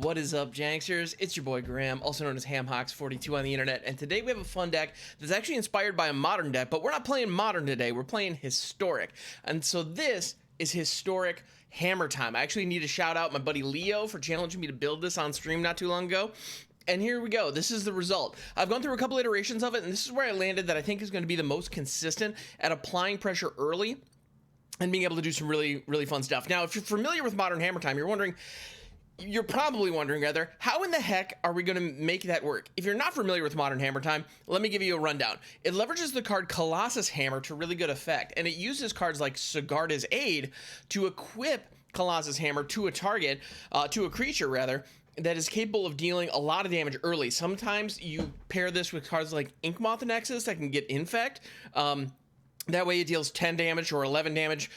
What is up, Janksters? It's your boy Graham, also known as HamHawks42 on the internet, and today we have a fun deck that's actually inspired by a modern deck, but we're not playing modern today, we're playing historic. And so this is historic hammer time. I actually need to shout out my buddy Leo for challenging me to build this on stream not too long ago. And here we go. This is the result. I've gone through a couple iterations of it, and this is where I landed that I think is going to be the most consistent at applying pressure early and being able to do some really fun stuff. Now, if you're familiar with modern hammer time, you're probably wondering, rather, how in the heck are we going to make that work? If you're not familiar with modern hammer time, let me give you a rundown. It leverages the card Colossus Hammer to really good effect, and it uses cards like Sigarda's Aid to equip Colossus Hammer to a target, to a creature rather, that is capable of dealing a lot of damage early. Sometimes you pair this with cards like Inkmoth Nexus that can get Infect. That way it deals 10 damage or 11 damage.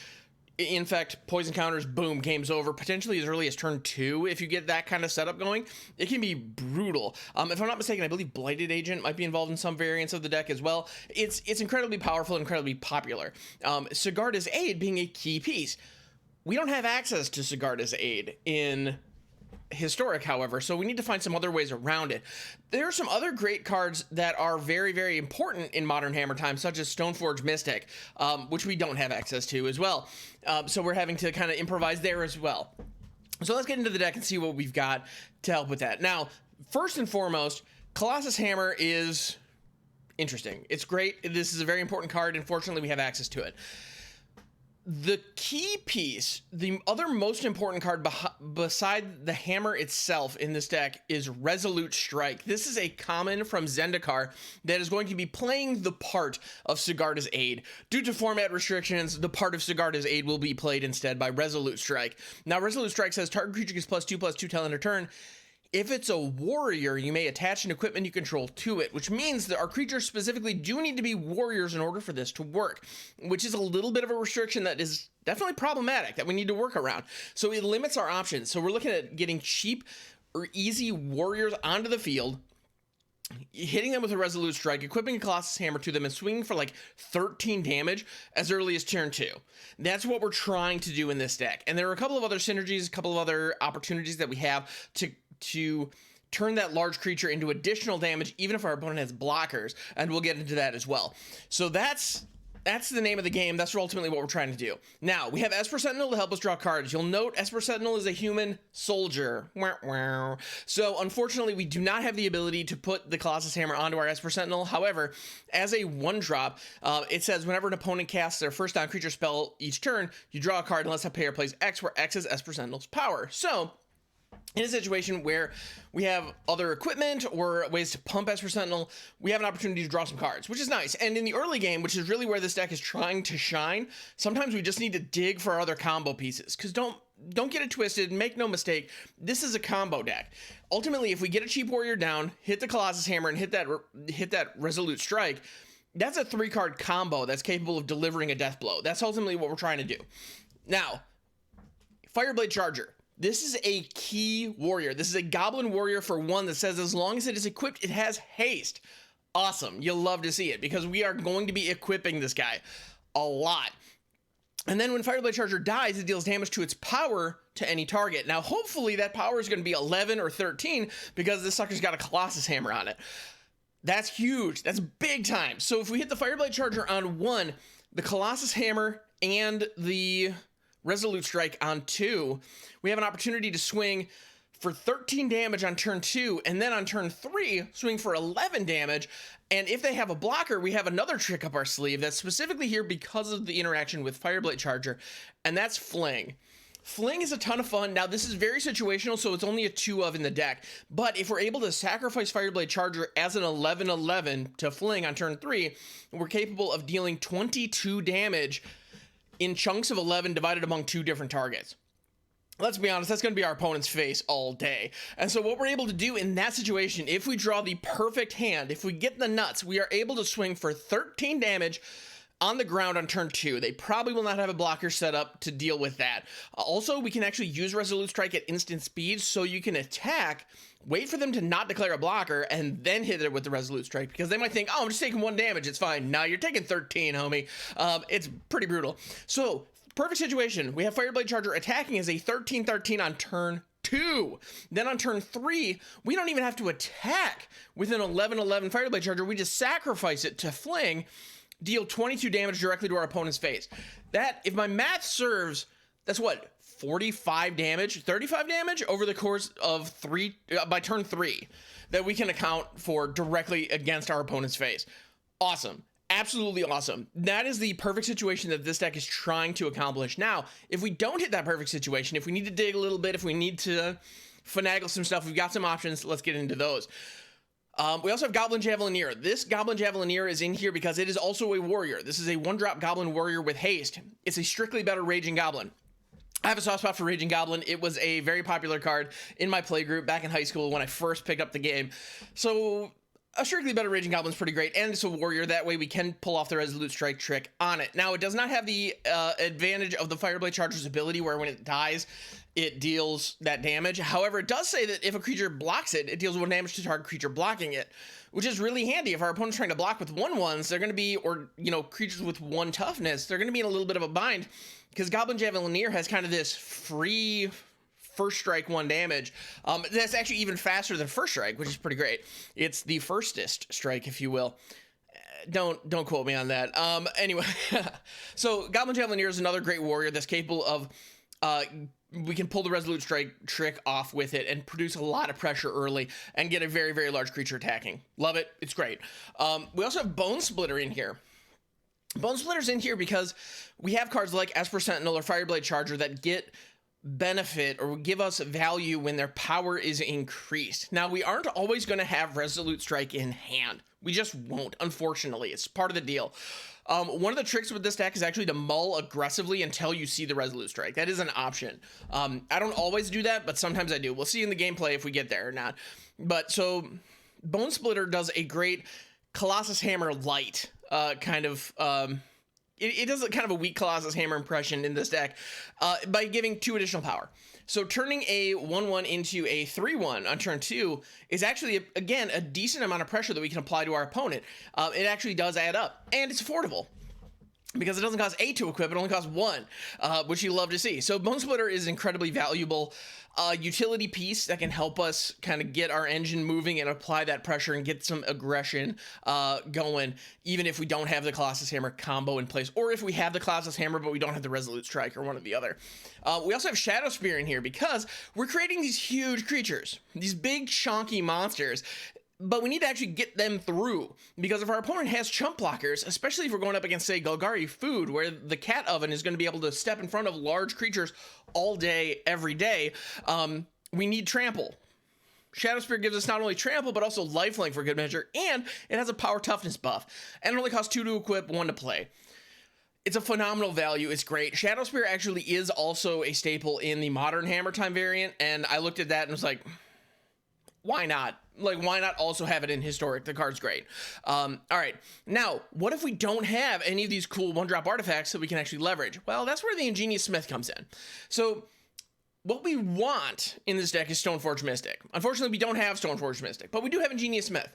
Infect, poison counters, boom, game's over. Potentially as early as turn 2 if you get that kind of setup going. It can be brutal. If I'm not mistaken, I believe Blighted Agent might be involved in some variants of the deck as well. It's incredibly powerful, incredibly popular. Sigarda's Aid being a key piece. We don't have access to Sigarda's Aid in historic, however, so we need to find some other ways around it. There are some other great cards that are very important in modern hammer time, such as Stoneforge Mystic, which we don't have access to as well. So we're having to kind of improvise there as well. So let's get into the deck and see what we've got to help with that. Now, first and foremost, Colossus Hammer is interesting. It's great. This is a very important card. Unfortunately, we have access to it. The key piece, the other most important card beside the hammer itself in this deck is Resolute Strike. This is a common from Zendikar that is going to be playing the part of Sigarda's Aid. Due to format restrictions, the part of Sigarda's Aid will be played instead by Resolute Strike. Now, Resolute Strike says target creature gets +2/+2 till end of turn. If it's a warrior, you may attach an equipment you control to it, which means that our creatures specifically do need to be warriors in order for this to work, which is a little bit of a restriction that is definitely problematic that we need to work around. So it limits our options. So we're looking at getting cheap or easy warriors onto the field, hitting them with a Resolute Strike, equipping a Colossus Hammer to them, and swinging for like 13 damage as early as turn 2. That's what we're trying to do in this deck. And there are a couple of other synergies, a couple of other opportunities that we have to turn that large creature into additional damage, even if our opponent has blockers, and we'll get into that as well. So that's the name of the game. That's ultimately what we're trying to do. Now, we have Esper Sentinel to help us draw cards. You'll note Esper Sentinel is a human soldier. So, unfortunately, we do not have the ability to put the Colossus Hammer onto our Esper Sentinel. However, as a 1-drop, it says whenever an opponent casts their first non-creature spell each turn, you draw a card unless a player plays X, where X is Esper Sentinel's power. So, in a situation where we have other equipment or ways to pump Esper Sentinel, we have an opportunity to draw some cards, which is nice. And in the early game, which is really where this deck is trying to shine, sometimes we just need to dig for other combo pieces. Because don't get it twisted, make no mistake, this is a combo deck. Ultimately, if we get a cheap warrior down, hit the Colossus Hammer, and hit that Resolute Strike, that's a 3-card combo that's capable of delivering a death blow. That's ultimately what we're trying to do. Now, Fireblade Charger. This is a key warrior. This is a goblin warrior for 1 that says as long as it is equipped, it has haste. Awesome. You'll love to see it because we are going to be equipping this guy a lot. And then when Fireblade Charger dies, it deals damage to its power to any target. Now, hopefully that power is going to be 11 or 13 because this sucker's got a Colossus Hammer on it. That's huge. That's big time. So if we hit the Fireblade Charger on 1, the Colossus Hammer and the Resolute Strike on 2, we have an opportunity to swing for 13 damage on turn 2, and then on turn 3, swing for 11 damage. And if they have a blocker, we have another trick up our sleeve that's specifically here because of the interaction with Fireblade Charger, and that's Fling. Fling is a ton of fun. Now, this is very situational, so it's only a 2 of in the deck. But if we're able to sacrifice Fireblade Charger as an 11/11 to Fling on turn 3, we're capable of dealing 22 damage in chunks of 11 divided among 2 different targets. Let's be honest, that's going to be our opponent's face all day. And so what we're able to do in that situation, if we draw the perfect hand, if we get the nuts, we are able to swing for 13 damage on the ground on turn 2. They probably will not have a blocker set up to deal with that. Also, we can actually use Resolute Strike at instant speed, so you can attack, wait for them to not declare a blocker, and then hit it with the Resolute Strike, because they might think, oh, I'm just taking 1 damage, it's fine. No, you're taking 13, homie. It's pretty brutal. So, perfect situation. We have Fireblade Charger attacking as a 13/13 on turn 2. Then on turn 3, we don't even have to attack with an 11/11 Fireblade Charger. We just sacrifice it to Fling, deal 22 damage directly to our opponent's face. That, if my math serves, that's what, 45 damage, 35 damage over the course of by turn 3 that we can account for directly against our opponent's face. Awesome. Absolutely awesome. That is the perfect situation that this deck is trying to accomplish. Now, if we don't hit that perfect situation, if we need to dig a little bit, if we need to finagle some stuff, we've got some options. Let's get into those. We also have Goblin Javelineer. This Goblin Javelineer is in here because it is also a warrior. This is a 1-drop Goblin warrior with haste. It's a strictly better Raging Goblin. I have a soft spot for Raging Goblin. It was a very popular card in my playgroup back in high school when I first picked up the game. So a strictly better Raging Goblin is pretty great, and it's a warrior. That way we can pull off the Resolute Strike trick on it. Now, it does not have the advantage of the Fireblade Charger's ability, where when it dies, it deals that damage. However, it does say that if a creature blocks it, it deals 1 damage to target creature blocking it, which is really handy. If our opponent's trying to block with 1/1s, they're going to be, or, you know, creatures with 1 toughness, they're going to be in a little bit of a bind, because Goblin Javelineer has kind of this free first strike 1 damage. That's actually even faster than first strike, which is pretty great. It's the firstest strike, if you will. Don't quote me on that. Anyway, so Goblin Javelineer is another great warrior that's capable of, we can pull the Resolute Strike trick off with it and produce a lot of pressure early and get a very, very large creature attacking. Love it. It's great. We also have Bonesplitter in here. Bonesplitter's in here because we have cards like Esper Sentinel or Fireblade Charger that get benefit or give us value when their power is increased. Now, we aren't always going to have Resolute Strike in hand. We just won't, unfortunately. It's part of the deal. One of the tricks with this deck is actually to mull aggressively until you see the Resolute Strike. That is an option. I don't always do that, but sometimes I do. We'll see in the gameplay if we get there or not. But so Bonesplitter does a great Colossus Hammer light kind of... It does kind of a weak Colossus Hammer impression in this deck by giving 2 additional power. So turning a 1/1 into a 3/1 on turn 2 is actually, again, a decent amount of pressure that we can apply to our opponent. It actually does add up, and it's affordable, because it doesn't cost 8 to equip, it only costs 1, which you love to see. So Bonesplitter is incredibly valuable utility piece that can help us kind of get our engine moving and apply that pressure and get some aggression going, even if we don't have the Colossus Hammer combo in place, or if we have the Colossus Hammer but we don't have the Resolute Strike, or one or the other. We also have Shadowspear in here because we're creating these huge creatures, these big chonky monsters, but we need to actually get them through, because if our opponent has chump blockers, especially if we're going up against, say, Golgari Food, where the cat oven is going to be able to step in front of large creatures all day, every day, we need trample. Shadowspear gives us not only trample, but also lifelink for good measure, and it has a power toughness buff, and it only costs 2 to equip, 1 to play. It's a phenomenal value. It's great. Shadowspear actually is also a staple in the modern Hammer Time variant, and I looked at that and was like, why not? Like, why not also have it in Historic? The card's great. All right. Now, what if we don't have any of these cool 1-drop artifacts that we can actually leverage? Well, that's where the Ingenious Smith comes in. So what we want in this deck is Stoneforge Mystic. Unfortunately, we don't have Stoneforge Mystic, but we do have Ingenious Smith.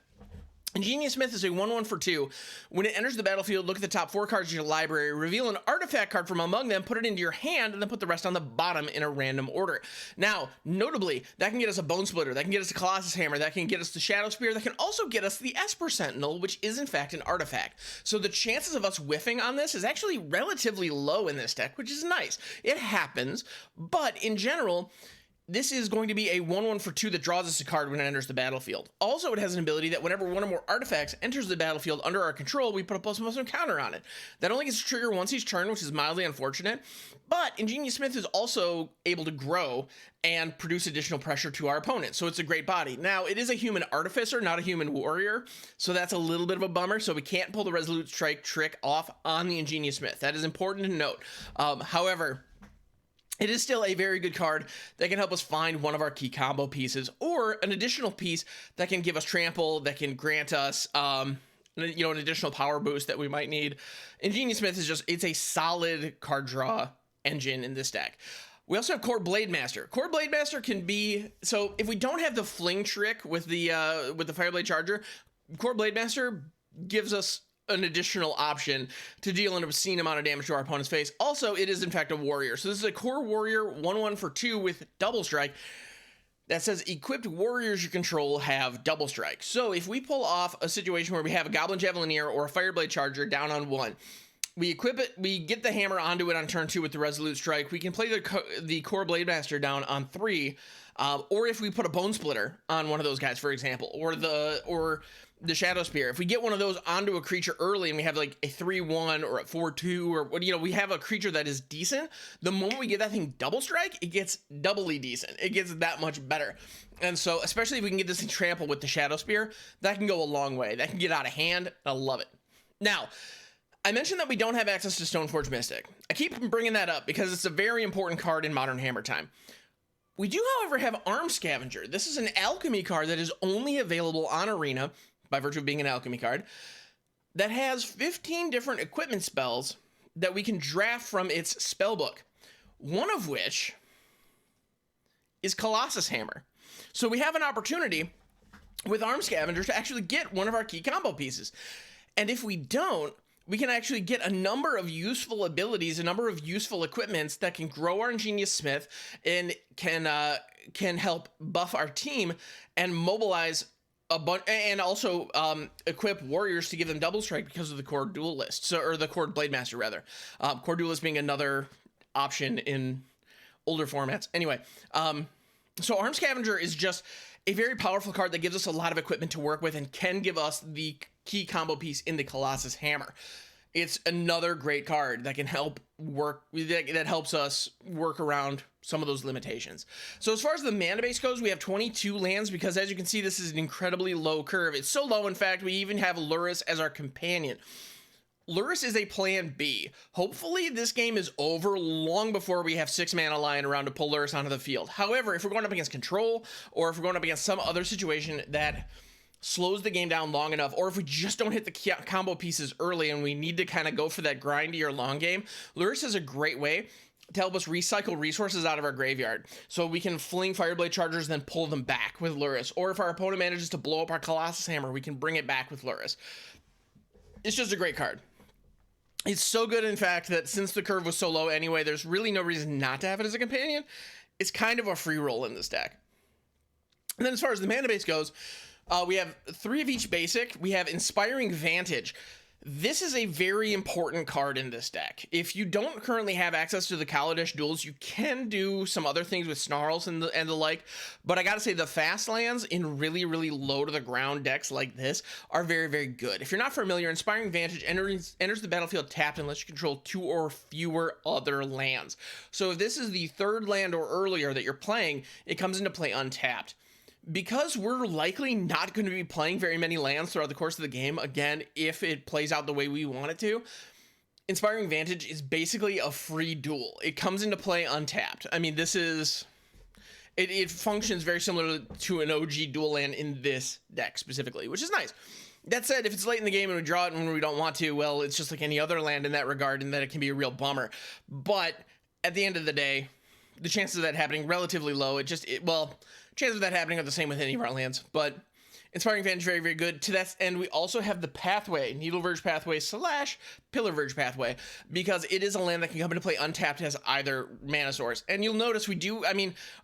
Ingenious Smith is a 1/1 for 2. When it enters the battlefield, look at the top 4 cards of your library, reveal an artifact card from among them, put it into your hand, and then put the rest on the bottom in a random order. Now, notably, that can get us a Bonesplitter, that can get us a Colossus Hammer, that can get us the Shadowspear, that can also get us the Esper Sentinel, which is in fact an artifact. So the chances of us whiffing on this is actually relatively low in this deck, which is nice. It happens, but in general, this is going to be a 1/1 for 2 that draws us a card when it enters the battlefield. Also, it has an ability that whenever 1 or more artifacts enters the battlefield under our control, we put a +1/+1 counter on it. That only gets to trigger once each turn, which is mildly unfortunate, but Ingenious Smith is also able to grow and produce additional pressure to our opponent, so it's a great body. Now, it is a human artificer, not a human warrior, so that's a little bit of a bummer, so we can't pull the Resolute Strike trick off on the Ingenious Smith. That is important to note. However, it is still a very good card that can help us find one of our key combo pieces, or an additional piece that can give us trample, that can grant us, an additional power boost that we might need. Ingenious Smith is it's a solid card draw engine in this deck. We also have Kor Blademaster. Kor Blademaster can be, so if we don't have the Fling trick with the Fireblade Charger, Kor Blademaster gives us an additional option to deal an obscene amount of damage to our opponent's face. Also, it is in fact a warrior. So this is a core warrior, 1/1 for 2 with double strike. that says equipped warriors you control have double strike. So if we pull off a situation where we have a Goblin Javelineer or a Fireblade Charger down on 1, we equip it, we get the hammer onto it on turn 2 with the Resolute Strike, we can play the Kor Blademaster down on 3, or if we put a Bonesplitter on one of those guys, for example, or the Shadowspear, if we get one of those onto a creature early and we have like a 3-1 or a 4-2 or what, we have a creature that is decent, the moment we get that thing double strike, it gets doubly decent. It gets that much better. And so, especially if we can get this thing trampled with the Shadowspear, that can go a long way. That can get out of hand. I love it. Now, I mentioned that we don't have access to Stoneforge Mystic. I keep bringing that up because it's a very important card in Modern Hammer time. We do, however, have Arms Scavenger. This is an alchemy card that is only available on Arena, by virtue of being an alchemy card, that has 15 different equipment spells that we can draft from its spellbook, one of which is Colossus Hammer. So we have an opportunity with Arms Scavenger to actually get one of our key combo pieces. And if we don't, we can actually get a number of useful abilities, a number of useful equipments that can grow our Ingenious Smith and can help buff our team and mobilize a bunch, and also equip warriors to give them double strike because of the Kor Duelist, or the Kor Blademaster rather. Kor Duelist being another option in older formats. Anyway, so Arms Scavenger is just a very powerful card that gives us a lot of equipment to work with and can give us the key combo piece in the Colossus Hammer. It's another great card that can help work, that helps us work around some of those limitations. So as far as the mana base goes, we have 22 lands because, as you can see, this is an incredibly low curve. It's so low, in fact, we even have Lurrus as our companion. Lurrus is a plan B. Hopefully this game is over long before we have 6 mana lying around to pull Lurrus onto the field. However, if we're going up against control, or if we're going up against some other situation that slows the game down long enough, or if we just don't hit the combo pieces early and we need to kind of go for that grindy or long game, Lurrus is a great way to help us recycle resources out of our graveyard. So we can fling Fireblade Chargers, then pull them back with Lurrus. Or if our opponent manages to blow up our Colossus Hammer, we can bring it back with Lurrus. It's just a great card. It's so good, in fact, that since the curve was so low anyway, there's really no reason not to have it as a companion. It's kind of a free roll in this deck. And then as far as the mana base goes, we have 3 of each basic. We have Inspiring Vantage. This is a very important card in this deck. If you don't currently have access to the Kaladesh duels, you can do some other things with Snarls and the like, but I gotta say the fast lands in really, really low to the ground decks like this are very, very good. If you're not familiar, Inspiring Vantage enters the battlefield tapped unless you control 2 or fewer other lands. So if this is the 3rd land or earlier that you're playing, it comes into play untapped. Because we're likely not going to be playing very many lands throughout the course of the game, again, if it plays out the way we want it to, Inspiring Vantage is basically a free duel. It comes into play untapped. I mean, this is... It functions very similar to an OG dual land in this deck specifically, which is nice. That said, if it's late in the game and we draw it when we don't want to, well, it's just like any other land in that regard, and that it can be a real bummer. But at the end of the day, the chances of that happening relatively low. Chances of that happening are the same with any of our lands, but Inspiring Vantage, very, very good. To that end, we also have the Pathway, Needleverge Pathway / Pillarverge Pathway, because it is a land that can come into play untapped as either mana source. And you'll notice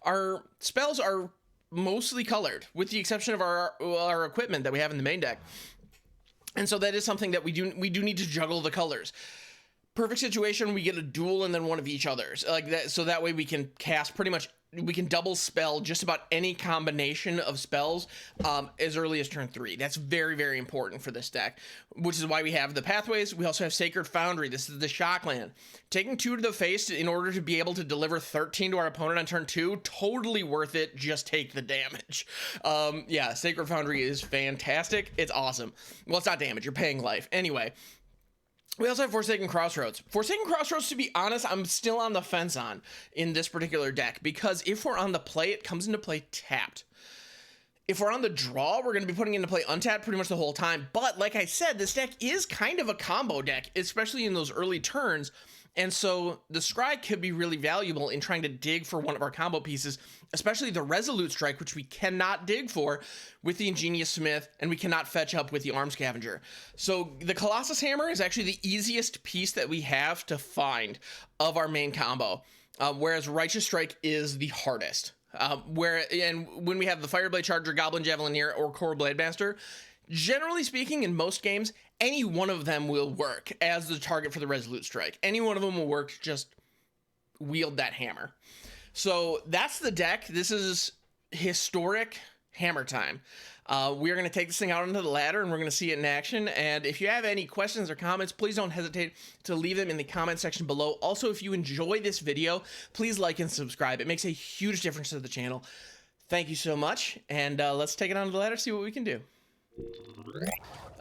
our spells are mostly colored, with the exception of our equipment that we have in the main deck. And so that is something that we do need to juggle the colors. Perfect situation, we get a duel and then one of each others like that, so that way we can cast we can double spell just about any combination of spells as early as turn 3. That's very, very important for this deck, which is why we have the Pathways. We also have Sacred Foundry. This is the shock land. Taking 2 to the face in order to be able to deliver 13 to our opponent on turn 2, totally worth it. Just take the damage. Yeah, Sacred Foundry is fantastic. It's awesome. Well, it's not damage. You're paying life. Anyway, we also have Forsaken Crossroads. Forsaken Crossroads, to be honest, I'm still on the fence on in this particular deck, because if we're on the play, it comes into play tapped. If we're on the draw, we're going to be putting into play untapped pretty much the whole time. But like I said, this deck is kind of a combo deck, especially in those early turns. And so the Scry could be really valuable in trying to dig for one of our combo pieces, especially the Resolute Strike, which we cannot dig for with the Ingenious Smith, and we cannot fetch up with the Arms Scavenger. So the Colossus Hammer is actually the easiest piece that we have to find of our main combo, whereas Righteous Strike is the hardest. When we have the Fireblade Charger, Goblin Javelineer, or Kor Blademaster, generally speaking, in most games, any one of them will work as the target for the Resolute Strike. Any one of them will work, just wield that hammer. So that's the deck. This is historic hammer time. We're going to take this thing out onto the ladder, and we're going to see it in action. And if you have any questions or comments, please don't hesitate to leave them in the comment section below. Also, if you enjoy this video, please like and subscribe. It makes a huge difference to the channel. Thank you so much, and let's take it onto the ladder, see what we can do.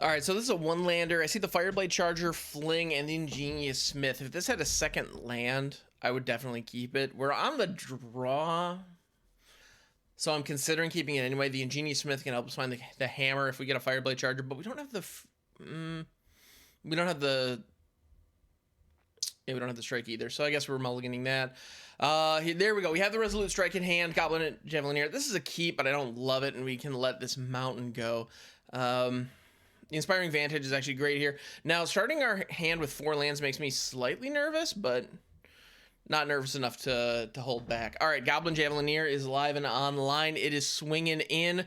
All right, so this is a one-lander. I see the Fireblade Charger, Fling, and the Ingenious Smith. If this had a second land, I would definitely keep it. We're on the draw, so I'm considering keeping it anyway. The Ingenious Smith can help us find the hammer if we get a Fireblade Charger, but we don't have the we don't have the strike either. So I guess we're mulliganing that. There we go. We have the Resolute Strike in hand. Goblin Javelineer. This is a keep, but I don't love it, and we can let this mountain go. The Inspiring Vantage is actually great here. Now, starting our hand with 4 lands makes me slightly nervous, but not nervous enough to hold back. All right, Goblin Javelineer is live and online. It is swinging in.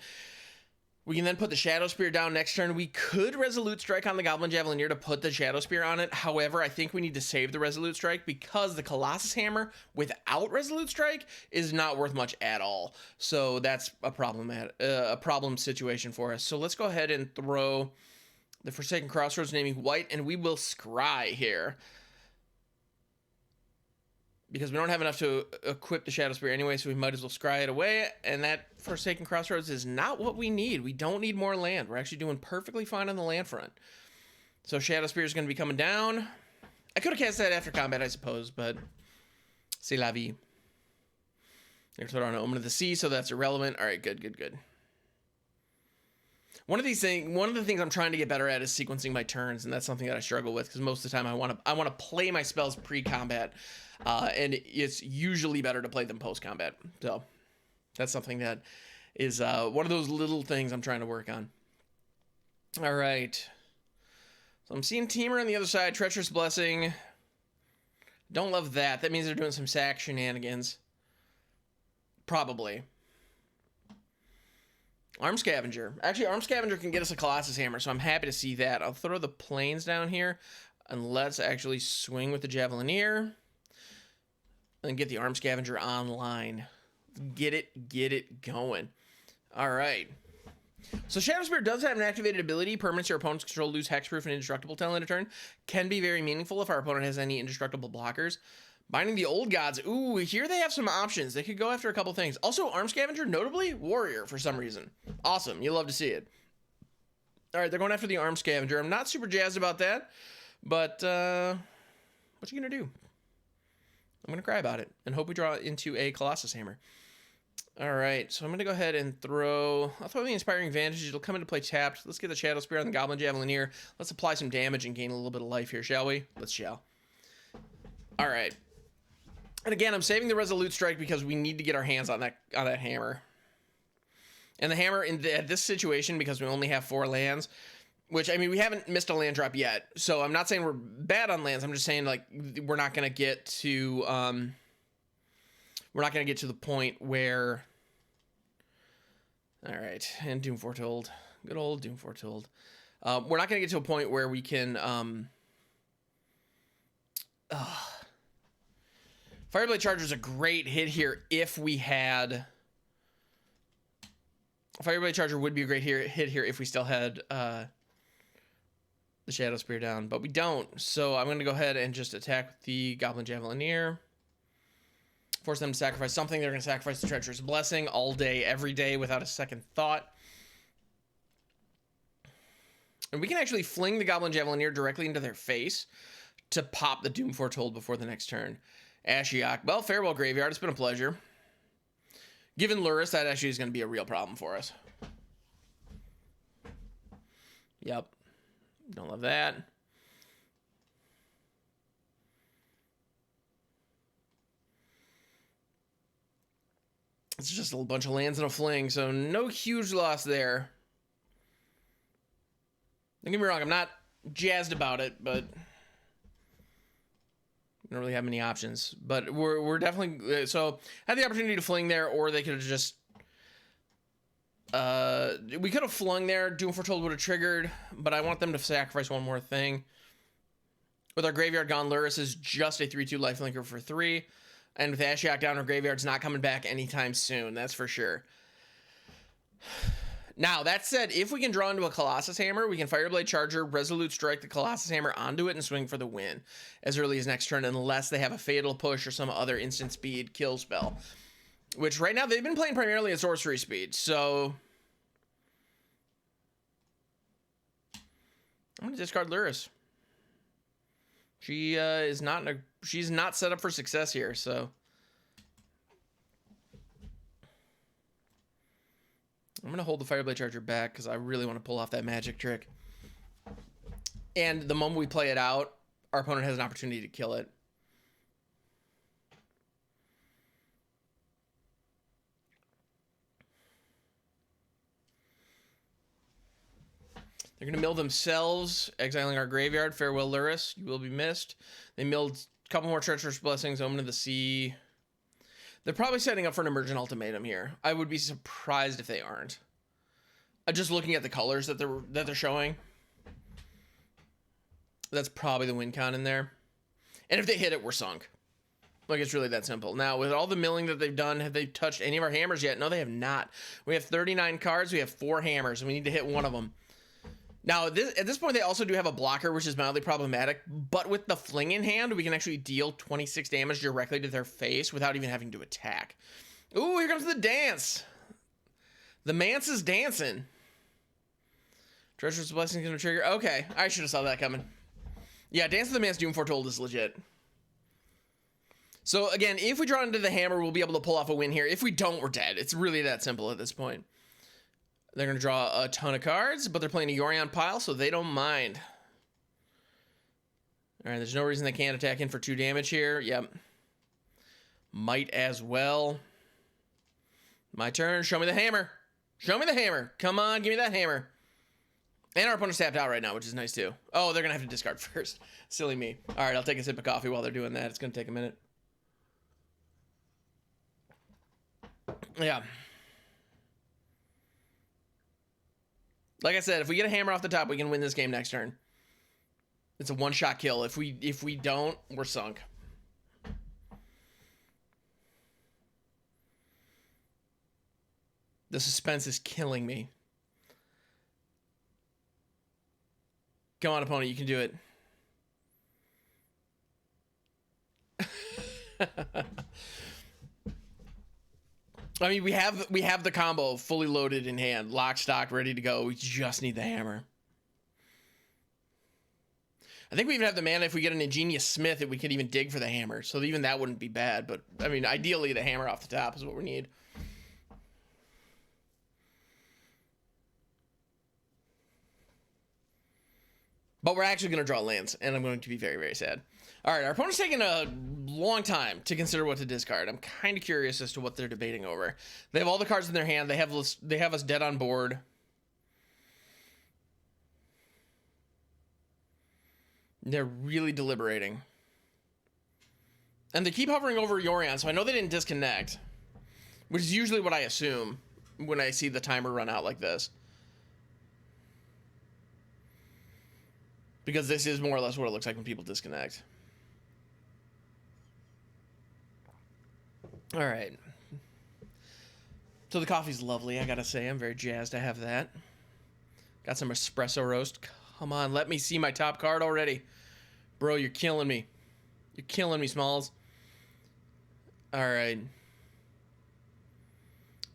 We can then put the Shadowspear down next turn. We could Resolute Strike on the Goblin Javelineer to put the Shadowspear on it. However, I think we need to save the Resolute Strike because the Colossus Hammer without Resolute Strike is not worth much at all. So that's a problem situation for us. So let's go ahead and throw the Forsaken Crossroads, naming white, and we will scry here, because we don't have enough to equip the Shadowspear anyway, so we might as well scry it away. And that Forsaken Crossroads is not what we need. We don't need more land. We're actually doing perfectly fine on the land front. So Shadowspear is going to be coming down. I could have cast that after combat, I suppose, but c'est la vie. They're throw on an Omen of the Sea, so that's irrelevant. All right, good. One of the things I'm trying to get better at is sequencing my turns, and that's something that I struggle with, because most of the time I want to play my spells pre-combat. And it's usually better to play them post-combat. So that's something that is one of those little things I'm trying to work on. All right. So I'm seeing Teamer on the other side. Treacherous Blessing. Don't love that. That means they're doing some sack shenanigans. Probably. Arms Scavenger. Actually, Arms Scavenger can get us a Colossus Hammer, so I'm happy to see that. I'll throw the planes down here, and let's actually swing with the Javelineer. And get the Arms Scavenger online. Get it going. All right. So Shadowspear does have an activated ability. Permanents your opponents control lose hexproof and indestructible till end of turn. Can be very meaningful if our opponent has any indestructible blockers. Binding the Old Gods. Ooh, here they have some options. They could go after a couple things. Also, Arms Scavenger, notably, Warrior for some reason. Awesome. You'll love to see it. All right, they're going after the Arms Scavenger. I'm not super jazzed about that, but what you going to do? I'm going to cry about it and hope we draw into a Colossus Hammer. All right, so I'm going to go ahead and I'll throw the Inspiring Vantage. It'll come into play tapped. Let's get the Shadowspear on the Goblin Javelineer. Let's apply some damage and gain a little bit of life here, shall we? Let's shall. All right. And again, I'm saving the Resolute Strike because we need to get our hands on that hammer. And the hammer in this situation, because we only have 4 lands, which, I mean, we haven't missed a land drop yet, so I'm not saying we're bad on lands. I'm just saying, like, we're not going to get to the point where... All right, and Doom Foretold. Good old Doom Foretold. We're not going to get to a point where we can... Fireblade Charger is a great hit here if we had... Fireblade Charger would be a great hit here if we still had... the Shadowspear down, but we don't. So I'm going to go ahead and just attack the Goblin Javelineer. Force them to sacrifice something. They're going to sacrifice the Treacherous Blessing all day, every day, without a second thought. And we can actually fling the Goblin Javelineer directly into their face to pop the Doom Foretold before the next turn. Ashiok. Well, farewell, Graveyard. It's been a pleasure. Given Lurrus, that actually is going to be a real problem for us. Yep. Don't love that. It's just a bunch of lands and a fling, so no huge loss there. Don't get me wrong, I'm not jazzed about it, but We don't really have many options, but we're definitely so had the opportunity to fling there, or they could have just we could have flung there. Doom Foretold would have triggered, but I want them to sacrifice one more thing. With our graveyard gone, Lurrus is just a 3/2 lifelinker for 3, and with Ashiok down, our graveyard's not coming back anytime soon. That's for sure. Now, that said, if we can draw into a Colossus Hammer, we can Fireblade Charger, Resolute Strike the Colossus Hammer onto it and swing for the win as early as next turn, unless they have a Fatal Push or some other instant speed kill spell. Which, right now, they've been playing primarily at sorcery speed, so I'm going to discard Lurrus. She she's not set up for success here, so I'm going to hold the Fireblade Charger back because I really want to pull off that magic trick. And the moment we play it out, our opponent has an opportunity to kill it. They're going to mill themselves, exiling our graveyard. Farewell, Lurrus. You will be missed. They milled a couple more Treacherous Blessings, Omen of the Sea. They're probably setting up for an Emergent Ultimatum here. I would be surprised if they aren't. Just looking at the colors that they're showing, that's probably the win con in there. And if they hit it, we're sunk. Like, it's really that simple. Now, with all the milling that they've done, have they touched any of our hammers yet? No, they have not. We have 39 cards. We have 4 hammers, and we need to hit one of them. Now, at this point, they also do have a blocker, which is mildly problematic, but with the Fling in hand, we can actually deal 26 damage directly to their face without even having to attack. Ooh, here comes the dance. The Mance is dancing. Treacherous Blessing is going to trigger. Okay, I should have saw that coming. Yeah, Dance of the Mance Doom Foretold is legit. So, again, if we draw into the hammer, we'll be able to pull off a win here. If we don't, we're dead. It's really that simple at this point. They're going to draw a ton of cards, but they're playing a Yorion pile, so they don't mind. All right, there's no reason they can't attack in for 2 damage here. Yep. Might as well. My turn. Show me the hammer. Show me the hammer. Come on, give me that hammer. And our opponent's tapped out right now, which is nice, too. Oh, they're going to have to discard first. Silly me. All right, I'll take a sip of coffee while they're doing that. It's going to take a minute. Yeah. Like I said, if we get a hammer off the top, we can win this game next turn. It's a one-shot kill. If we don't, we're sunk. The suspense is killing me. Come on, opponent, you can do it. I mean, we have the combo fully loaded in hand, lock, stock, ready to go. We just need the hammer. I think we even have the mana. If we get an Ingenious Smith, we could even dig for the hammer. So even that wouldn't be bad. But I mean, ideally, the hammer off the top is what we need. But we're actually going to draw lands, and I'm going to be very, very sad. All right, our opponent's taking a long time to consider what to discard. I'm kind of curious as to what they're debating over. They have all the cards in their hand. They have us dead on board. They're really deliberating. And they keep hovering over Yorion, so I know they didn't disconnect, which is usually what I assume when I see the timer run out like this. Because this is more or less what it looks like when people disconnect. All right. So the coffee's lovely, I gotta say. I'm very jazzed to have that. Got some espresso roast. Come on, let me see my top card already. Bro, you're killing me. You're killing me, Smalls. All right.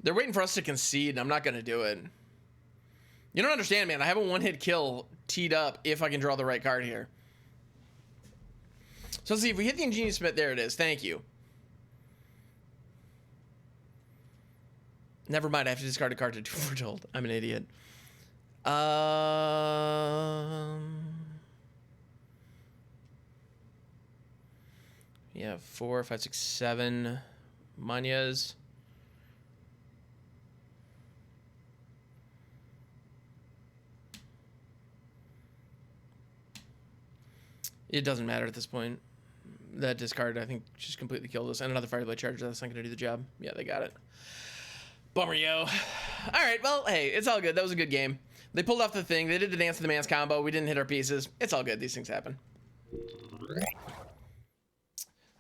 They're waiting for us to concede, and I'm not gonna do it. You don't understand, man. I have a one-hit kill teed up if I can draw the right card here. So let's see. If we hit the Ingenious Smith, there it is. Thank you. Never mind. I have to discard a card to do Foretold. I'm an idiot. Yeah, 4, 5, 6, 7 Manyas. It doesn't matter at this point. that discard, I think, just completely killed us. And another Fireblade Charger. That's not going to do the job. Yeah, they got it. Bummer, yo. All right, well, hey, it's all good. That was a good game. They pulled off the thing. They did the Dance of the Man's combo. We didn't hit our pieces. It's all good. These things happen.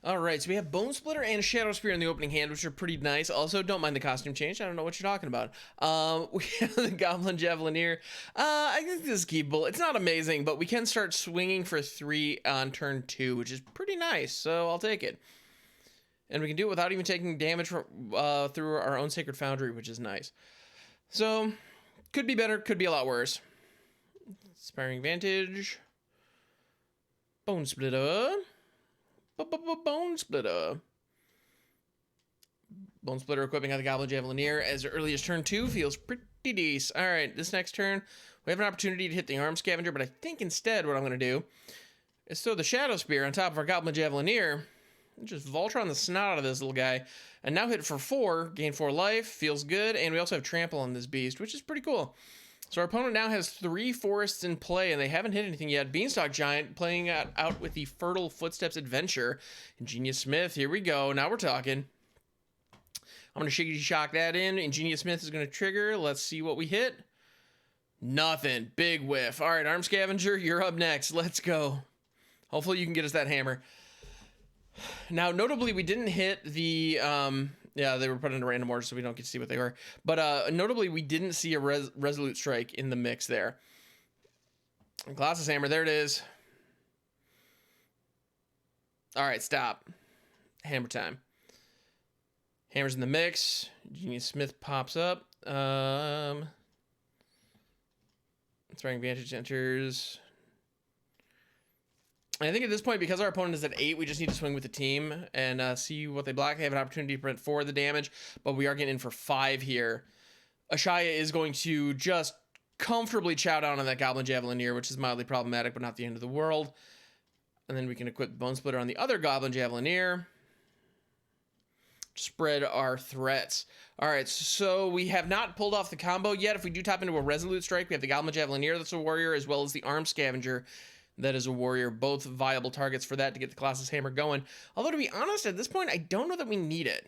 All right, so we have Bonesplitter and Shadowspear in the opening hand, which are pretty nice. Also, don't mind the costume change. I don't know what you're talking about. We have the Goblin Javelineer. I think this is keepable. It's not amazing, but we can start swinging for 3 on turn 2, which is pretty nice, so I'll take it. And we can do it without even taking damage from, through our own Sacred Foundry, which is nice. So, could be better, could be a lot worse. Inspiring Vantage. Bonesplitter. Bonesplitter. Bonesplitter equipping on the Goblin Javelineer as early as turn 2 feels pretty decent. All right, this next turn, we have an opportunity to hit the Arms Scavenger, but I think instead what I'm going to do is throw the Shadowspear on top of our Goblin Javelineer, and just Voltron the snot out of this little guy, and now hit for 4, gain 4 life, feels good, and we also have Trample on this beast, which is pretty cool. So our opponent now has 3 forests in play, and they haven't hit anything yet. Beanstalk Giant playing out with the Fertile Footsteps Adventure. Ingenious Smith, here we go. Now we're talking. I'm going to shiggity shock that in. Ingenious Smith is going to trigger. Let's see what we hit. Nothing. Big whiff. All right, Arms Scavenger, you're up next. Let's go. Hopefully you can get us that hammer. Now, notably, we didn't hit the... yeah, they were put into random order, so we don't get to see what they were. But notably, we didn't see a Resolute Strike in the mix there. Colossus Hammer, there it is. All right, stop. Hammer time. Hammer's in the mix. Ingenious Smith pops up. Inspiring Vantage enters. I think at this point, because our opponent is at 8, we just need to swing with the team and see what they block. They have an opportunity to prevent 4 of the damage, but we are getting in for 5 here. Ashaya is going to just comfortably chow down on that Goblin Javelineer, which is mildly problematic, but not the end of the world. And then we can equip Bonesplitter on the other Goblin Javelineer. Spread our threats. All right, so we have not pulled off the combo yet. If we do tap into a Resolute Strike, we have the Goblin Javelineer that's a warrior, as well as the Arms Scavenger that is a warrior. Both viable targets for that to get the Colossus Hammer going. Although, to be honest, at this point, I don't know that we need it.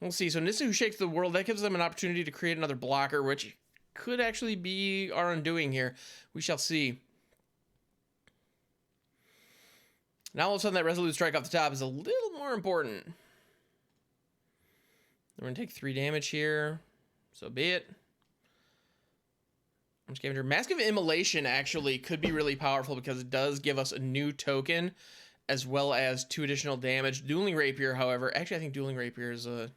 We'll see. So Nissa Who Shakes the World, that gives them an opportunity to create another blocker, which could actually be our undoing here. We shall see. Now, all of a sudden, that Resolute Strike off the top is a little more important. We're going to take 3 damage here. So be it. Scavenger. Mask of Immolation actually could be really powerful because it does give us a new token as well as 2 additional damage. Dueling Rapier, however, actually I think Dueling Rapier is a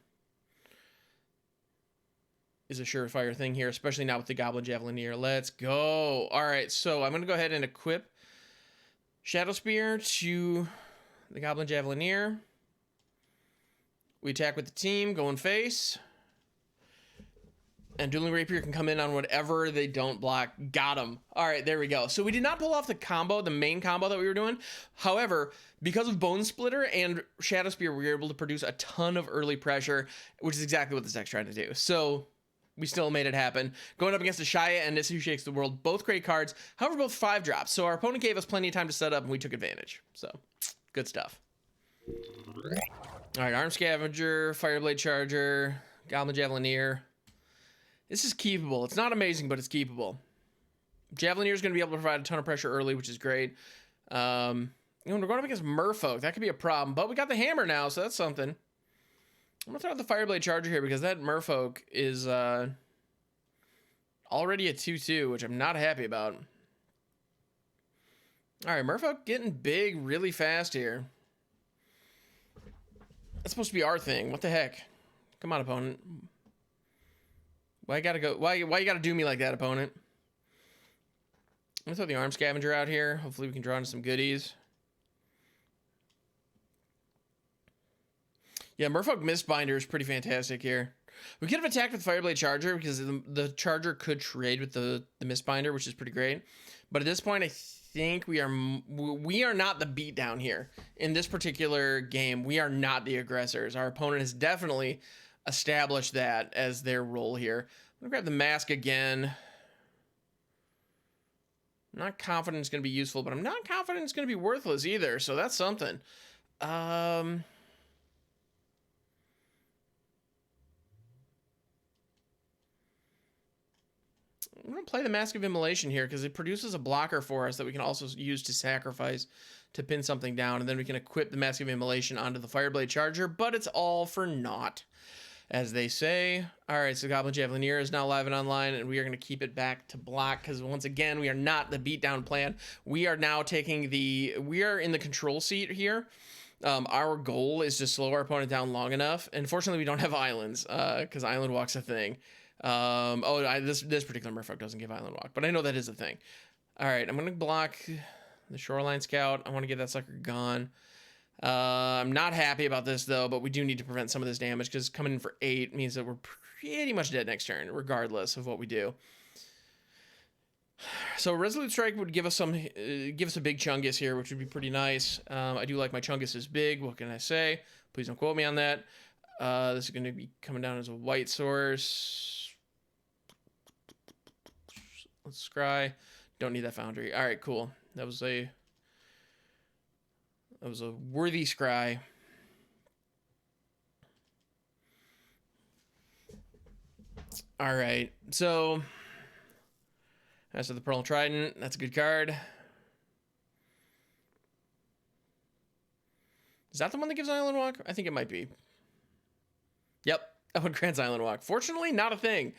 surefire thing here, especially now with the Goblin Javelineer. Let's go. All right, so I'm going to go ahead and equip Shadowspear to the Goblin Javelineer. We attack with the team, going face. And Dueling Rapier can come in on whatever they don't block. Got him. All right, there we go. So we did not pull off the combo, the main combo that we were doing. However, because of Bonesplitter and Shadowspear, we were able to produce a ton of early pressure, which is exactly what this deck's trying to do. So we still made it happen. Going up against Ashaya and Nissa Who Shakes the World, both great cards. However, both 5 drops. So our opponent gave us plenty of time to set up, and we took advantage. So, good stuff. All right, Arms Scavenger, Fireblade Charger, Goblin Javelineer. This is keepable. It's not amazing, but it's keepable. Javelineer is going to be able to provide a ton of pressure early, which is great. We're going up against Merfolk. That could be a problem, but we got the hammer now, so that's something. I'm going to throw out the Fireblade Charger here because that Merfolk is already a 2-2, which I'm not happy about. All right, Merfolk getting big really fast here. That's supposed to be our thing. What the heck? Come on, opponent. Why you gotta go? Why you gotta do me like that, opponent? I'm gonna throw the Arms Scavenger out here. Hopefully we can draw into some goodies. Yeah, Merfolk Mistbinder is pretty fantastic here. We could have attacked with Fireblade Charger because the Charger could trade with the Mistbinder, which is pretty great. But at this point, I think we are not the beatdown here. In this particular game, we are not the aggressors. Our opponent has definitely establish that as their role here. I'm gonna grab the mask again. I'm not confident it's going to be useful, but I'm not confident it's going to be worthless either, so that's something. I'm going to play the Mask of Immolation here because it produces a blocker for us that we can also use to sacrifice to pin something down, and then we can equip the Mask of Immolation onto the Fireblade Charger, but it's all for naught, as they say. All right, so Goblin Javelineer is now live and online, and we are going to keep it back to block because, once again, we are not the beatdown plan. We are now taking we are in the control seat here. Our goal is to slow our opponent down long enough. And fortunately, we don't have islands because Island Walk's a thing. This particular Merfolk doesn't give Island Walk, but I know that is a thing. All right, I'm going to block the Shoreline Scout. I want to get that sucker gone. I'm not happy about this, though, but we do need to prevent some of this damage because coming in for 8 means that we're pretty much dead next turn, regardless of what we do. So Resolute Strike would give us a big Chungus here, which would be pretty nice. I do like my Chungus is big. What can I say? Please don't quote me on that. This is going to be coming down as a white source. Let's scry. Don't need that Foundry. All right, cool. That was a worthy scry. All right, so as for the Pearl Trident, that's a good card. Is that the one that gives Island Walk? I think it might be. Yep, that one grants Island Walk. Fortunately, not a thing.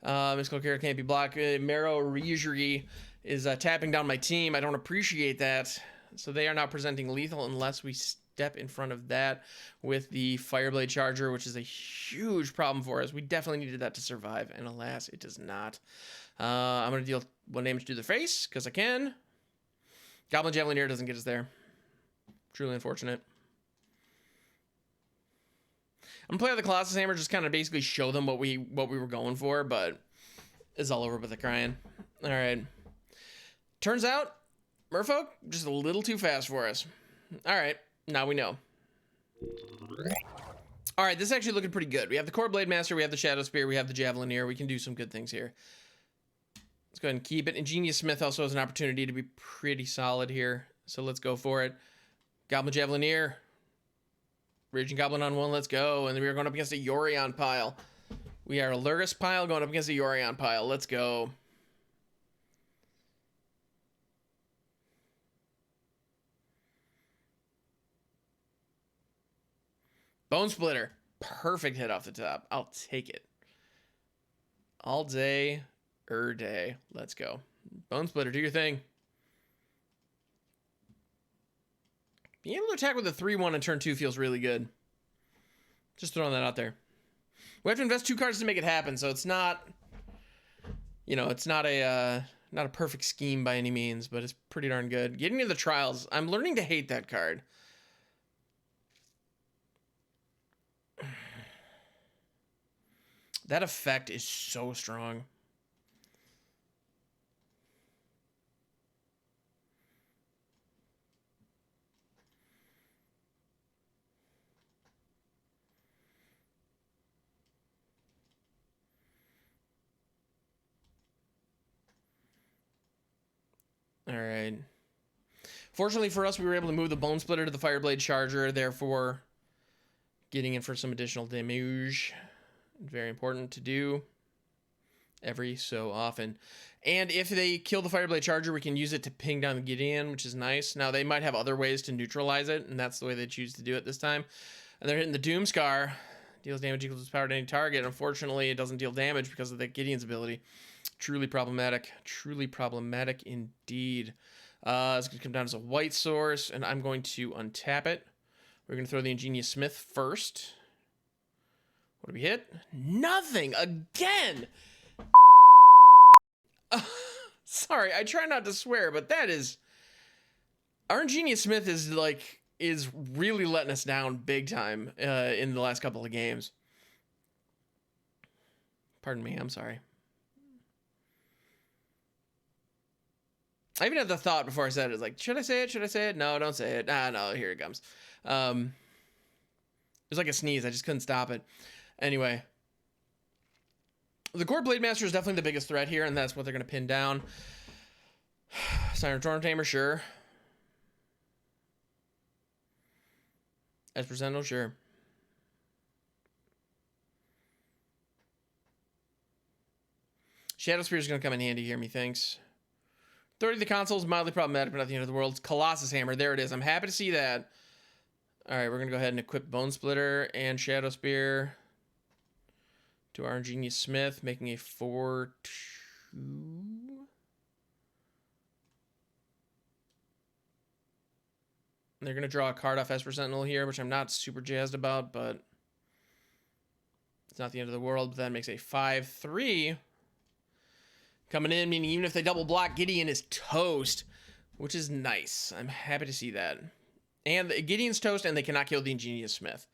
Mystical Carrot can't be blocked. Marrow Rejury is tapping down my team. I don't appreciate that. So they are now presenting lethal unless we step in front of that with the Fireblade Charger, which is a huge problem for us. We definitely needed that to survive, and alas, it does not. I'm going to deal 1 damage to the face, because I can. Goblin Javelineer doesn't get us there. Truly unfortunate. I'm going to play with the Colossus Hammer, just kind of basically show them what we were going for, but it's all over but the crying. All right. Turns out, Merfolk, just a little too fast for us. All right, now we know. All right, this is actually looking pretty good. We have the Kor Blademaster, we have the Shadowspear, we have the Javelineer. We can do some good things here. Let's go ahead and keep it. Ingenious Smith also has an opportunity to be pretty solid here, so let's go for it. Goblin Javelineer. Raging Goblin on 1, let's go. And then we are going up against a Yorion pile. We are a Lurrus pile going up against a Yorion pile. Let's go. Bonesplitter. Perfect hit off the top. I'll take it. All day, day. Let's go. Bonesplitter, do your thing. Being able to attack with a 3-1 in turn 2 feels really good. Just throwing that out there. We have to invest 2 cards to make it happen, so it's not, you know, it's not a perfect scheme by any means, but it's pretty darn good. Getting into the Trials, I'm learning to hate that card. That effect is so strong. All right. Fortunately for us, we were able to move the Bonesplitter to the Fireblade Charger, therefore getting in for some additional damage. Very important to do every so often. And if they kill the Fireblade Charger, we can use it to ping down the Gideon, which is nice. Now, they might have other ways to neutralize it, and that's the way they choose to do it this time. And they're hitting the Doom Scar. Deals damage equals its power to any target. Unfortunately, it doesn't deal damage because of the Gideon's ability. Truly problematic. Truly problematic indeed. It's going to come down as a white source, and I'm going to untap it. We're going to throw the Ingenious Smith first. What do we hit? Nothing again. Sorry, I try not to swear, but that is... Our Ingenious Smith is really letting us down big time in the last couple of games. Pardon me, I'm sorry. I even had the thought before I said it. It's like, should I say it? Should I say it? No, don't say it. Ah, no, here it comes. It was like a sneeze. I just couldn't stop it. Anyway. The Kor Blademaster is definitely the biggest threat here, and that's what they're going to pin down. Siren Storm Tamer, sure. Esper Sentinel, sure. Shadowspear is going to come in handy here, methinks. 30 of the console is mildly problematic, but not the end of the world. Colossus Hammer, there it is. I'm happy to see that. All right, we're going to go ahead and equip Bonesplitter and Shadowspear to our Ingenious Smith, making a 4-2. They're going to draw a card off Esper Sentinel here, which I'm not super jazzed about, but it's not the end of the world. But that makes a 5-3. Coming in, meaning even if they double block, Gideon is toast, which is nice. I'm happy to see that. And Gideon's toast, and they cannot kill the Ingenious Smith.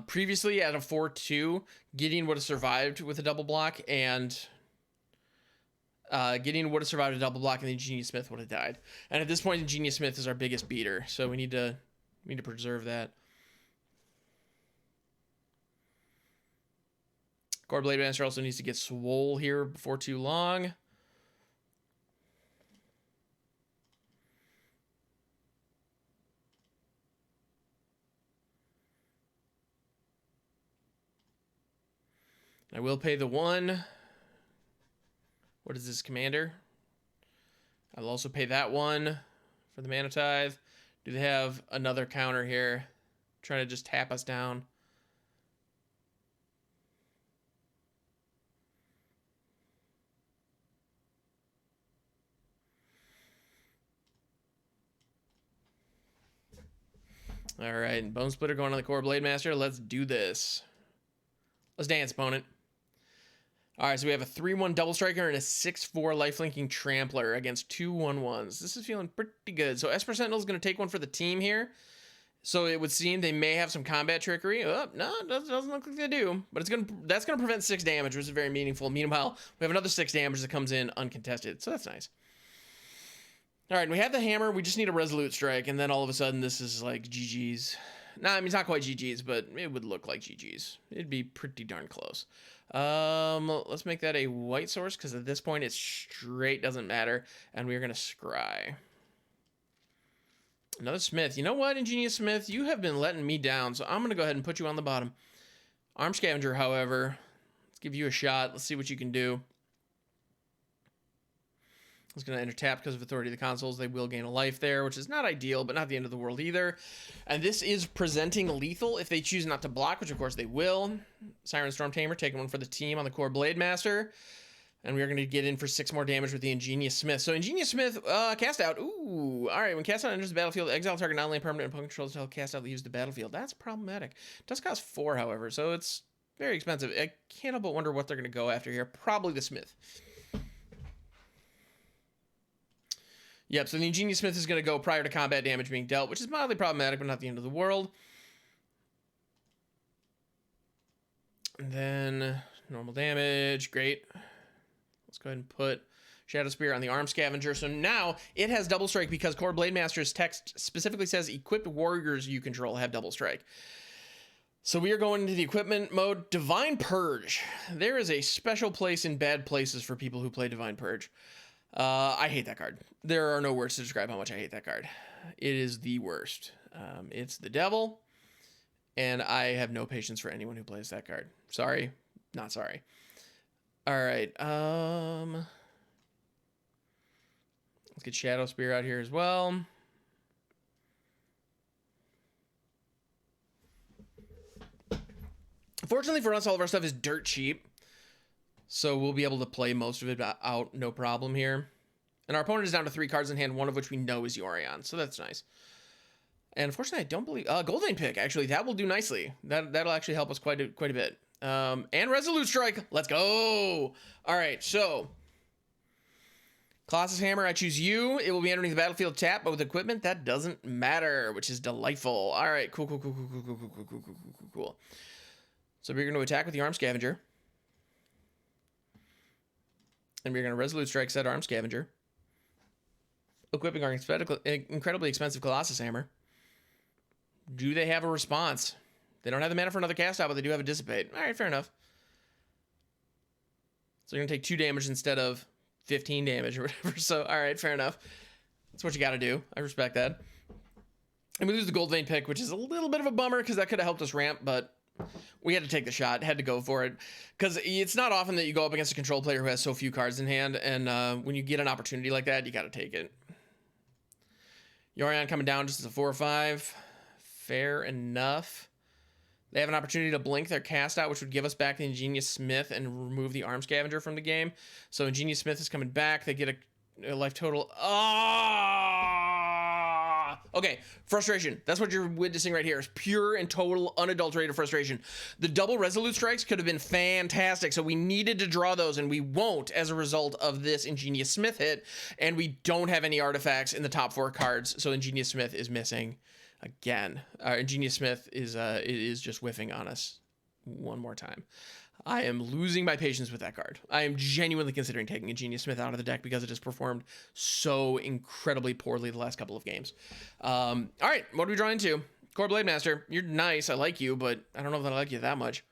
Previously, at a 4-2, Gideon would have survived with a double block, and Gideon would have survived a double block, and the Ingenious Smith would have died. And at this point, Ingenious Smith is our biggest beater, so we need to preserve that. Kor Blademaster also needs to get swole here before too long. I will pay the 1. What is this, Commander? I'll also pay that 1 for the Mana Tithe. Do they have another counter here? Trying to just tap us down. All right, Bonesplitter going on the Kor Blademaster. Let's do this. Let's dance, opponent. All right, so we have a 3-1 double striker and a 6-4 lifelinking trampler against 2 1/1s. This is feeling pretty good. So Esper Sentinel is going to take one for the team here. So it would seem they may have some combat trickery. Oh, no, it doesn't look like they do. But that's going to prevent 6 damage, which is very meaningful. Meanwhile, we have another 6 damage that comes in uncontested. So that's nice. All right, we have the hammer. We just need a Resolute Strike, and then all of a sudden this is like GG's. Nah, I mean, it's not quite GG's, but it would look like GG's. It'd be pretty darn close. Let's make that a white source, because at this point it straight doesn't matter, and we're going to scry. Another Smith. You know what, Ingenious Smith? You have been letting me down, so I'm going to go ahead and put you on the bottom. Arms Scavenger, however, let's give you a shot. Let's see what you can do. It's going to enter tap because of authority of the consoles. They will gain a life there, which is not ideal, but not the end of the world either. And this is presenting lethal if they choose not to block, which of course they will. Siren Storm Tamer taking one for the team on the Kor Blademaster. And we are going to get in for 6 more damage with the Ingenious Smith. So Ingenious Smith, cast out. Ooh, all right. When cast out enters the battlefield, exile target not only permanent opponent controls until cast out leaves the battlefield. That's problematic. It does cost 4, however, so it's very expensive. I can't help but wonder what they're going to go after here. Probably the Smith. Yep, so the Ingenious Smith is going to go prior to combat damage being dealt, which is mildly problematic, but not the end of the world. And then normal damage, great. Let's go ahead and put Shadowspear on the Arms Scavenger. So now it has double strike because Kor Blademaster's text specifically says equipped warriors you control have double strike. So we are going into the equipment mode. Divine Purge. There is a special place in bad places for people who play Divine Purge. I hate that card. There are no words to describe how much I hate that card. It is the worst. It's the devil, and I have no patience for anyone who plays that card. Sorry, not sorry. All right. Let's get Shadowspear out here as well. Fortunately for us, all of our stuff is dirt cheap. So we'll be able to play most of it out, no problem here. And our opponent is down to 3 cards in hand, one of which we know is Yorion, so that's nice. And unfortunately, I don't believe... Goldane Pick, actually, that will do nicely. That'll actually help us quite a bit. And Resolute Strike, let's go! All right, so... Colossus Hammer, I choose you. It will be entering the battlefield tap, but with equipment, that doesn't matter, which is delightful. All right, cool. So we're going to attack with the Arms Scavenger. And we're going to Resolute Strike said Arms Scavenger. Equipping our incredibly expensive Colossus Hammer. Do they have a response? They don't have the mana for another cast out, but they do have a Dissipate. All right, fair enough. So you're going to take 2 damage instead of 15 damage or whatever. So, all right, fair enough. That's what you got to do. I respect that. And we lose the Gold Vein pick, which is a little bit of a bummer because that could have helped us ramp, but we had to take the shot, had to go for it. Because it's not often that you go up against a control player who has so few cards in hand, and when you get an opportunity like that, you got to take it. Yorion coming down just as a 4 or 5. Fair enough. They have an opportunity to blink their cast out, which would give us back the Ingenious Smith and remove the Arms Scavenger from the game. So Ingenious Smith is coming back. They get a life total. Ah! Okay, frustration. That's what you're witnessing right here. Is pure and total unadulterated frustration. The double Resolute Strikes could have been fantastic, so we needed to draw those, and we won't as a result of this Ingenious Smith hit, and we don't have any artifacts in the top 4 cards, so Ingenious Smith is missing. Again, Ingenious Smith is just whiffing on us one more time. I am losing my patience with that card. I am genuinely considering taking Ingenious Smith out of the deck because it has performed so incredibly poorly the last couple of games. All right, what are we drawing into? Kor Blademaster, you're nice. I like you, but I don't know that I like you that much.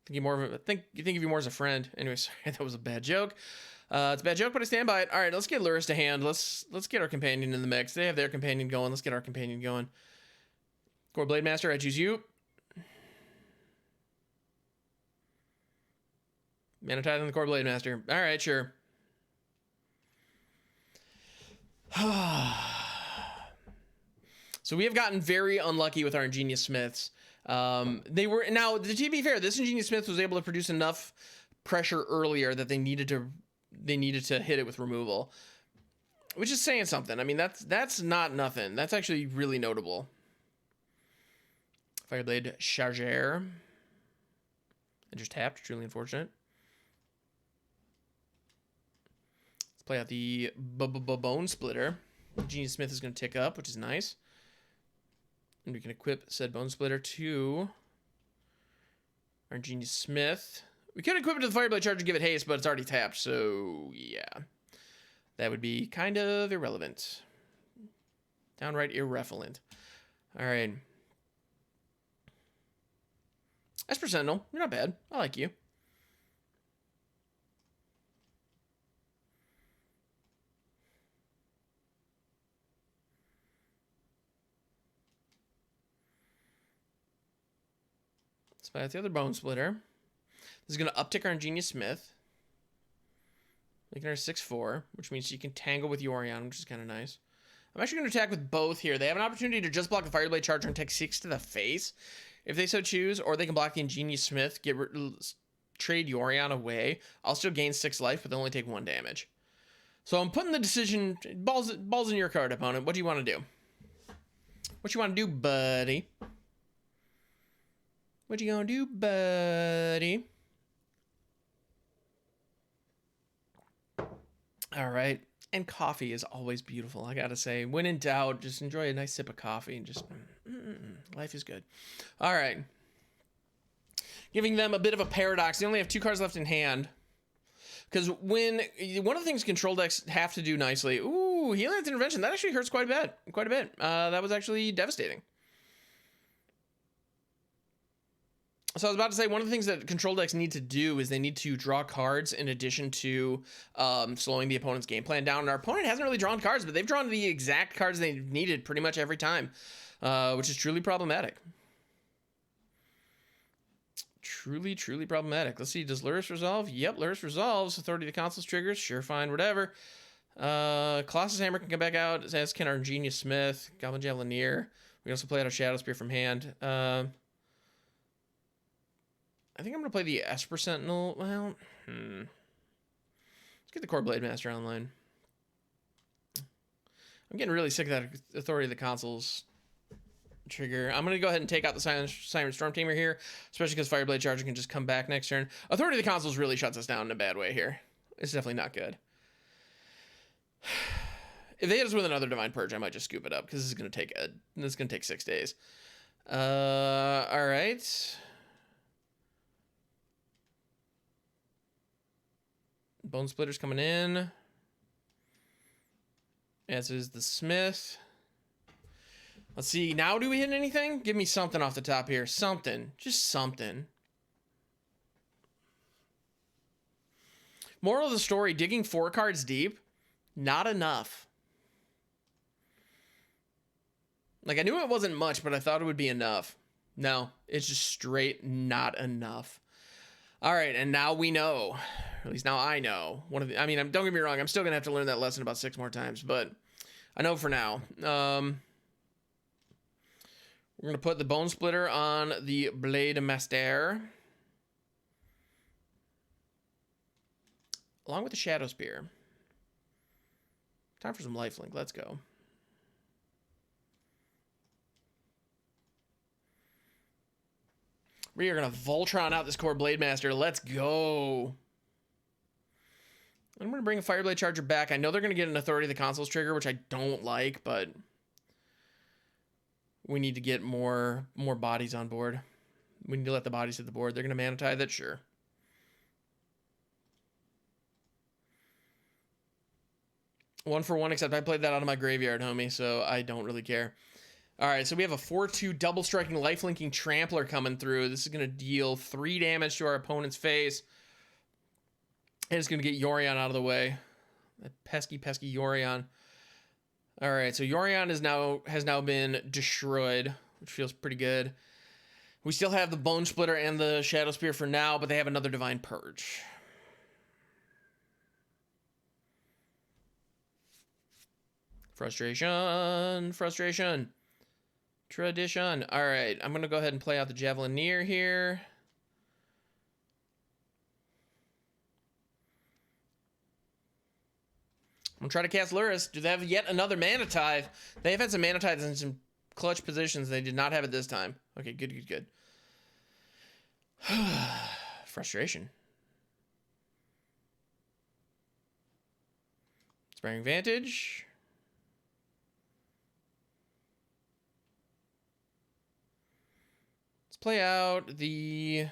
I think of you more as a friend. Anyway, sorry, that was a bad joke. It's a bad joke, but I stand by it. All right, let's get Lurrus to hand. Let's get our companion in the mix. They have their companion going. Let's get our companion going. Kor Blademaster, I choose you. Mana Tithe on the Kor Blademaster. All right, sure. So we have gotten very unlucky with our Ingenious Smiths. Now, to be fair, this Ingenious Smith was able to produce enough pressure earlier that they needed to hit it with removal, which is saying something. I mean, that's not nothing. That's actually really notable. Fireblade Charger. I just tapped. Truly unfortunate. Let's play out the Bonesplitter. Ingenious Smith is going to tick up, which is nice. And we can equip said Bonesplitter to our Ingenious Smith. We could equip it to the Fireblade Charger to give it haste, but it's already tapped, so yeah. That would be kind of irrelevant. Downright irrelevant. All right. Esper Sentinel, you're not bad. I like you. Let's play out the other Bonesplitter. This is going to uptick our Ingenious Smith. Making her 6/4, which means she can tangle with Yorion, which is kind of nice. I'm actually going to attack with both here. They have an opportunity to just block the Fireblade Charger and take 6 to the face, if they so choose, or they can block the Ingenious Smith, trade Yorion away. I'll still gain 6 life, but they'll only take 1 damage. So I'm putting the decision, balls in your card, opponent. What do you want to do? What you want to do, buddy? What you gonna do, buddy? All right. And coffee is always beautiful, I gotta say. When in doubt, just enjoy a nice sip of coffee and just, life is good. All right. Giving them a bit of a paradox. They only have 2 cards left in hand. Because one of the things control decks have to do nicely. Ooh, Healing Intervention. That actually hurts quite a bit. That was actually devastating. So I was about to say, one of the things that control decks need to do is they need to draw cards in addition to slowing the opponent's game plan down. And our opponent hasn't really drawn cards, but they've drawn the exact cards they needed pretty much every time, which is truly problematic. Truly problematic. Let's see, does Lurrus resolve? Yep, Lurrus resolves. Authority of the Consuls triggers. Sure, fine, whatever. Colossus Hammer can come back out, as can our Ingenious Smith. Goblin Javelineer. We also play out a Shadowspear from hand. I think I'm going to play the Esper Sentinel. Well, let's get the Kor Blademaster online. I'm getting really sick of that Authority of the Consuls trigger. I'm going to go ahead and take out the Siren Storm Tamer here, especially because Fireblade Charger can just come back next turn. Authority of the Consuls really shuts us down in a bad way here. It's definitely not good. If they hit us with another Divine Purge, I might just scoop it up because this is going to take 6 days. All right. Bonesplitter's coming in. As is the Smith. Let's see. Now do we hit anything? Give me something off the top here. Something. Just something. Moral of the story, digging 4 cards deep, not enough. Like, I knew it wasn't much, but I thought it would be enough. No, it's just straight not enough. All right, and now we know. Or at least now I know. Don't get me wrong, I'm still going to have to learn that lesson about 6 more times, but I know for now. We're going to put the Bonesplitter on the Blademaster, along with the Shadowspear. Time for some lifelink. Let's go. We are going to Voltron out this Kor Blademaster. Let's go. I'm going to bring a Fireblade Charger back. I know they're going to get an Authority of the Consoles trigger, which I don't like, but we need to get more bodies on board. We need to let the bodies hit the board. They're going to mana tithe it, sure. One for one, except I played that out of my graveyard, homie, so I don't really care. All right, so we have a 4/2 double striking lifelinking trampler coming through. This is going to deal 3 damage to our opponent's face. And it's going to get Yorion out of the way. That pesky Yorion. All right, so Yorion has now been destroyed, which feels pretty good. We still have the Bonesplitter and the Shadowspear for now, but they have another Divine Purge. Frustration. Tradition. All right, I'm going to go ahead and play out the Javelineer here. I'm going to try to cast Lurrus. Do they have yet another mana tithe? They have had some mana tithes in some clutch positions. They did not have it this time. Okay, good. Frustration. Inspiring Vantage. Let's play out the...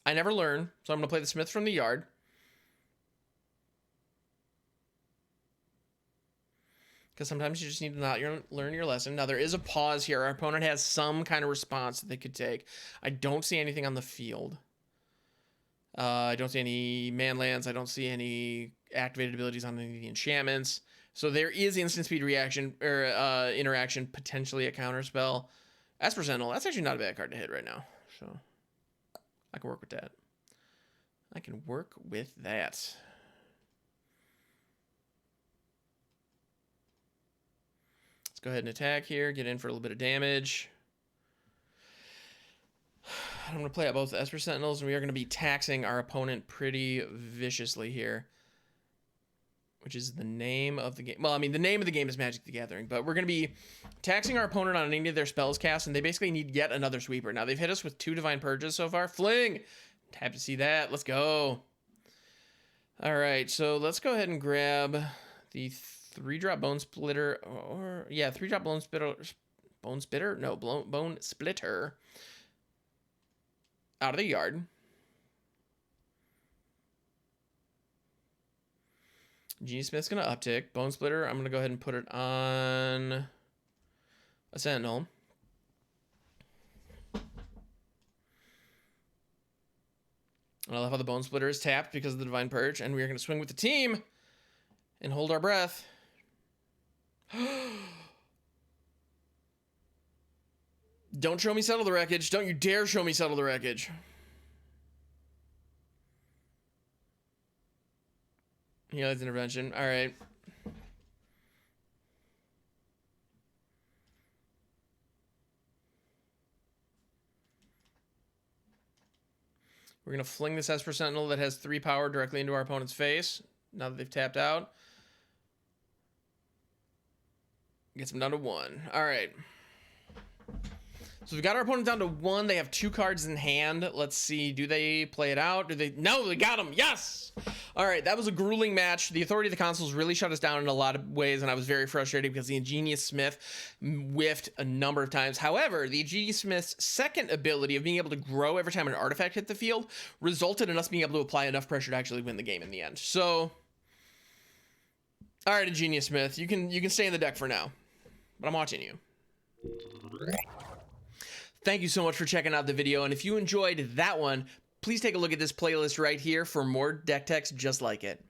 I never learn, so I'm going to play the Smith from the yard. Because sometimes you just need to not learn your lesson. Now, there is a pause here. Our opponent has some kind of response that they could take. I don't see anything on the field. I don't see any manlands. I don't see any activated abilities on any of the enchantments. So there is instant speed reaction or interaction, potentially a counterspell. Esper Sentinel, that's actually not a bad card to hit right now. So I can work with that. Let's go ahead and attack here, get in for a little bit of damage. I'm going to play out both the Esper Sentinels, and we are going to be taxing our opponent pretty viciously here, which is the name of the game. Well, I mean, the name of the game is Magic the Gathering, but we're going to be taxing our opponent on any of their spells cast, and they basically need yet another sweeper. Now, they've hit us with 2 Divine Purges so far. Fling! Happy to see that. Let's go. All right, so let's go ahead and grab the 3-drop Bonesplitter, or yeah, 3-drop Bonesplitter, no, Bonesplitter out of the yard. Ingenious Smith's gonna uptick. Bonesplitter, I'm gonna go ahead and put it on a Sentinel. And I love how the Bonesplitter is tapped because of the Divine Purge, and we are gonna swing with the team and hold our breath. Don't show me Settle the Wreckage. Don't you dare show me Settle the Wreckage. Yeah, that's intervention. All right. We're going to fling this Esper Sentinel that has 3 power directly into our opponent's face now that they've tapped out. Gets them down to 1. All right. So we've got our opponent down to 1. They have 2 cards in hand. Let's see. Do they play it out? Do they? No, they got them. Yes. All right. That was a grueling match. The Authority of the Consoles really shut us down in a lot of ways, and I was very frustrated because the Ingenious Smith whiffed a number of times. However, the Ingenious Smith's second ability of being able to grow every time an artifact hit the field resulted in us being able to apply enough pressure to actually win the game in the end. So, all right, Ingenious Smith, you can stay in the deck for now, but I'm watching you. Thank you so much for checking out the video, and if you enjoyed that one, please please take a look at this playlist right here for more deck techs just like it.